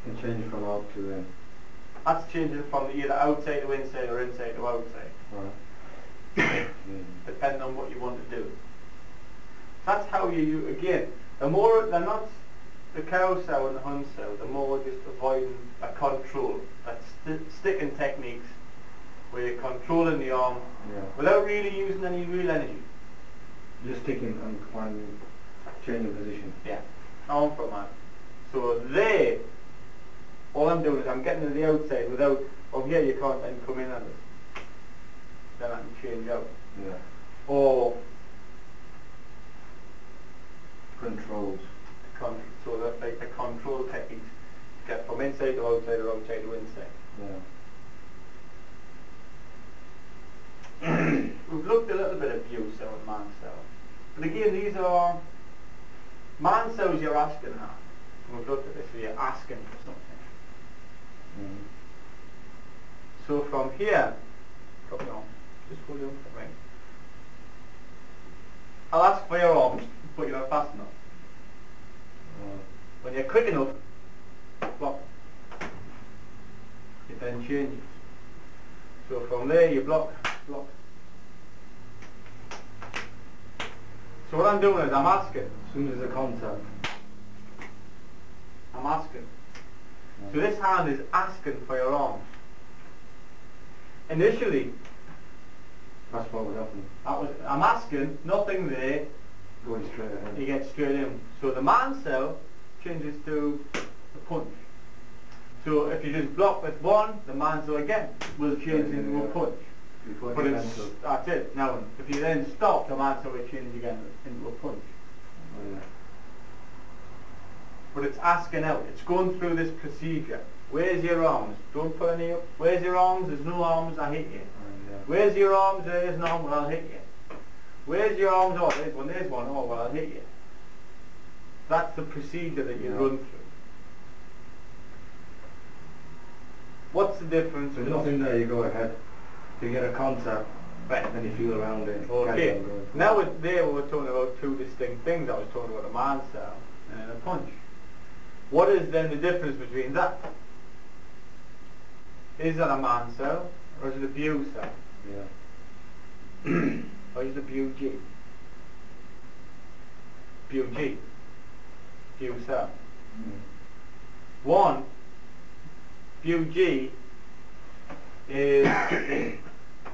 And change it from out to in. That's changing from either outside to inside or inside to outside. Right. Depending on what you want to do. That's how you again, the more they're not the cow sow and the hun sow, the more just avoiding a control. That's sticking techniques where you're controlling the arm without really using any real energy. Just sticking and changing position. Yeah. Arm from hand. So there, all I'm doing is I'm getting to the outside without, oh here you can't then come in on this. Then I can change out. Yeah. Or Controls. so that like the control techniques to get from inside to outside or outside to inside. Yeah. We've looked a little bit at view cell and man cell. But again, these are man cells you're asking at. And we've looked at this where you're asking for something. So from here, drop your arm. Just hold your arm right. I'll ask for your arms, but you're not fast enough. When you're quick enough, block. It then changes. So from there you block, block. So what I'm doing is I'm asking. As soon as the contact. I'm asking. So this hand is asking for your arms. Initially, That's what would happen. I'm asking, nothing there, Going straight ahead. you get straight in. So the man cell changes to the punch. So if you just block with one, the man cell again will change into a punch. Before But the it's, mental. that's it. Now, if you then stop, the man cell will change again into a punch. Oh, yeah. But it's asking out. It's going through this procedure. Where's your arms? Don't put any up. Where's your arms? There's no arms. I hit you. Yeah. Where's your arms? There's no arm. Well, I'll hit you. Where's your arms? Oh, there's one. There's one. Oh, well, I'll hit you. That's the procedure that you run through. What's the difference? There's nothing there, you go ahead. You get a contact, Right. then you feel around it. Okay. Now there we're talking about two distinct things. I was talking about a man cell and a punch. What is then the difference between that? Is that a man cell or is it a view cell? Yeah. Or is it a view G? View G. View cell. One, view G is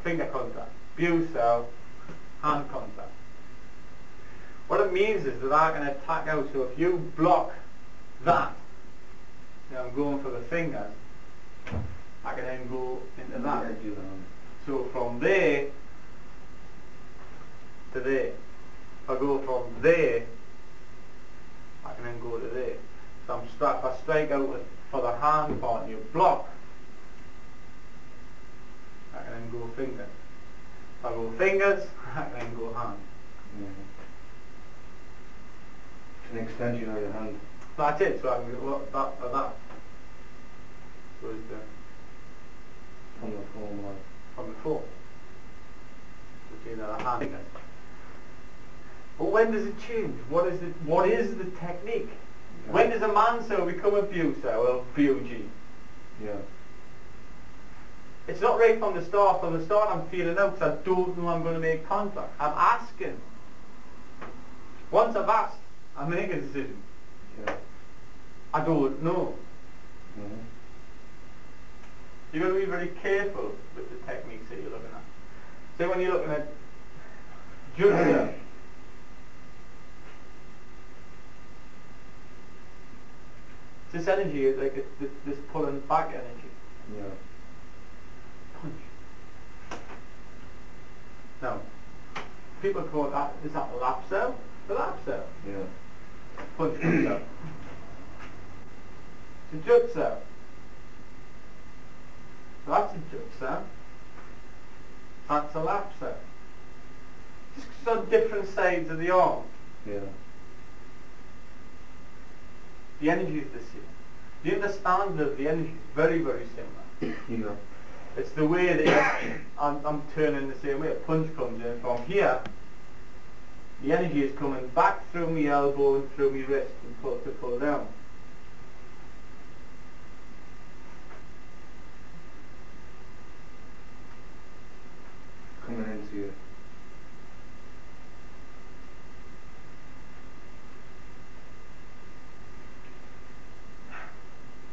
finger contact. View cell, hand contact. What it means is that I can attack out. So if you block that, now I'm going for the fingers, I can then go into that. So from there to there. If I go from there, I can then go to there. So if I strike out with, for the hand part and you block, I can then go fingers. If I go fingers, I can then go hand. It's an extension of your hand. That's it, so I can go that or that. So it's the From the form like. from the foot. Between the hand fingers. But when does it change? What is the technique? Yeah. When does a man cell become a view cell or view G? Yeah. It's not right from the start. From the start I'm feeling out because I don't know I'm going to make contact. I'm asking. Once I've asked, I make a decision. Yeah. I don't know. Mm-hmm. You've got to be very careful with the techniques that you're looking at. Say when you're looking at Tjwc, it's this energy, like this pulling back energy. Yeah. Punch. Now, people call that, is that a lap cell? The lap cell. Yeah. Punch comes out. It's a Tjwc cell. So that's a Tjwc cell. That's a lap cell. Just on different sides of the arm. Yeah. The energy is the same. The understanding of the energy is very, very similar. Yeah. It's the way that I'm turning the same way. A punch comes in from here. The energy is coming back through my elbow and through my wrist and to pull down.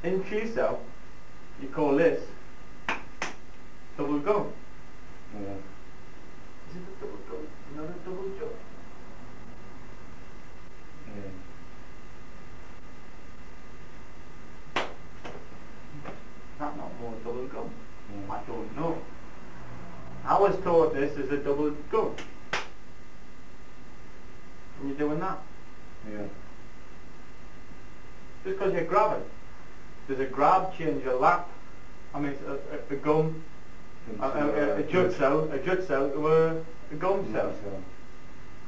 In Tjwc, you call this double gum. Yeah. Is it a double gum? Not a double jug. Yeah. That's not more double gum. Yeah. I don't know. I was taught this is a double gum. And you're doing that. Yeah. Just because you're grabbing. There's a grab, change a lap. I mean, a gum, a jut cell to a gum cell.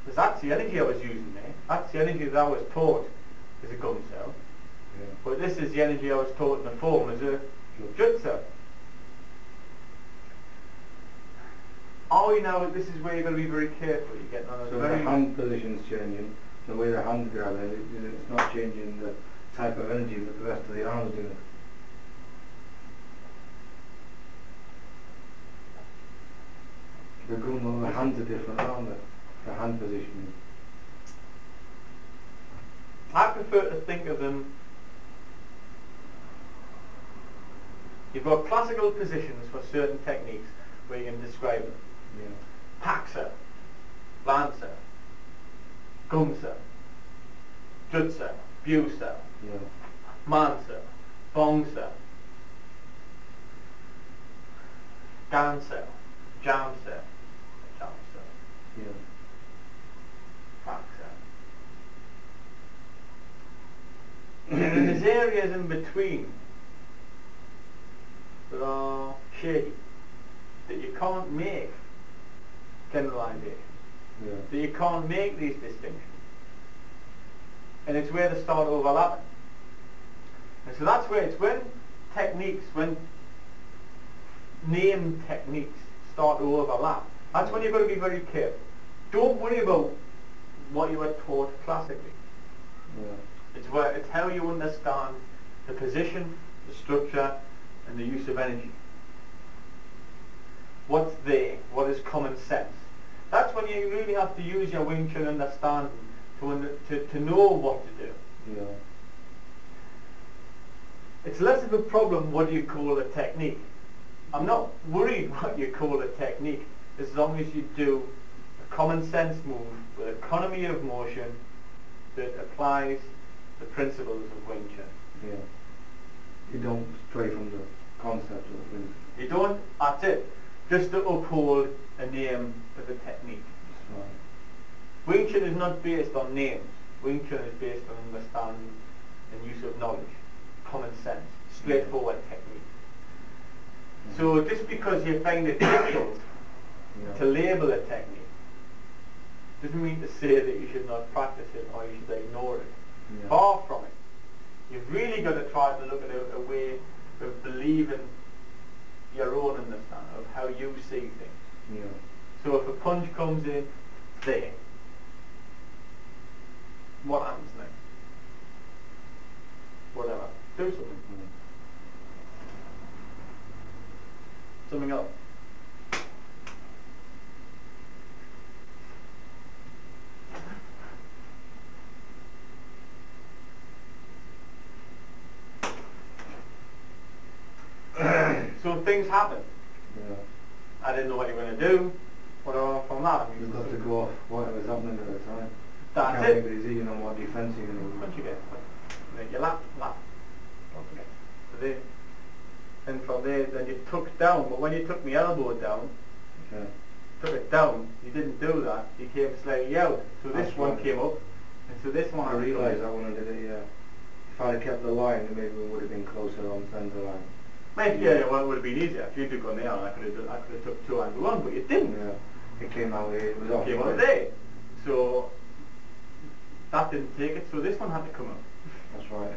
Because that's the energy I was using there. That's the energy that I was taught is a gum cell. Yeah. But this is the energy I was taught in the form as a jut cell. Oh, you know, this is where you've got to be very careful. You're getting on a So very... the hand position's changing, the way the hand's grabbing, it's not changing the type of energy that the rest of the arm's doing. The hands are different, aren't they? The hand positioning. I prefer to think of them... You've got classical positions for certain techniques where you can describe them. Yeah. Paxa, Lancer, Gumsa, Jutsa, Busa, Yeah. Mansa, Bongsa, Gansa, Jamsa, Jamsa, Yeah. Paxa. And then there's areas in between that are shady, that you can't make generalizations, Yeah. that you can't make these distinctions. And it's where they start overlapping. And so that's where it's when techniques, when name techniques start to overlap, that's when you've got to be very careful. Don't worry about what you were taught classically. Yeah. It's how you understand the position, the structure, and the use of energy. What's there? What is common sense? That's when you really have to use your Wing Chun understanding to know what to do. Yeah. It's less of a problem what you call a technique. I'm not worried what you call a technique as long as you do a common sense move with economy of motion that applies the principles of Wing Chun. Yeah. You don't stray from the concept of Wing. You don't, that's it, just to uphold a name for the technique. That's right. Wing Chun is not based on names. Wing Chun is based on understanding and use of knowledge, common sense, straightforward technique. So just because you find it difficult to label a technique doesn't mean to say that you should not practice it or you should ignore it. Yeah. Far from it. You've really got to try to look at a way of believing your own understanding of how you see things. Yeah. So if a punch comes in there, what happens next? Whatever. Do something. Something else. So things happen. Yeah. I didn't know what you were going to do. Whatever from that. I mean, You've got to go off whatever's happening at the time. that's you can't it. make it easy, you know what defence you're going to do. Once you get your lap. Don't forget. So there. And from there, then you took down. But when you took my elbow down, Okay. took it down, you didn't do that. You came slightly out. So this That's one right. came up, and so this one. I realised that when I did it, yeah. If I'd have kept the line, then maybe we would have been closer on centre line. Maybe, yeah, well, it would have been easier if you took on there. I could have took two and one, but you didn't. Yeah. It came out here, it was off. Came out there. So that didn't take it. So this one had to come up. That's right.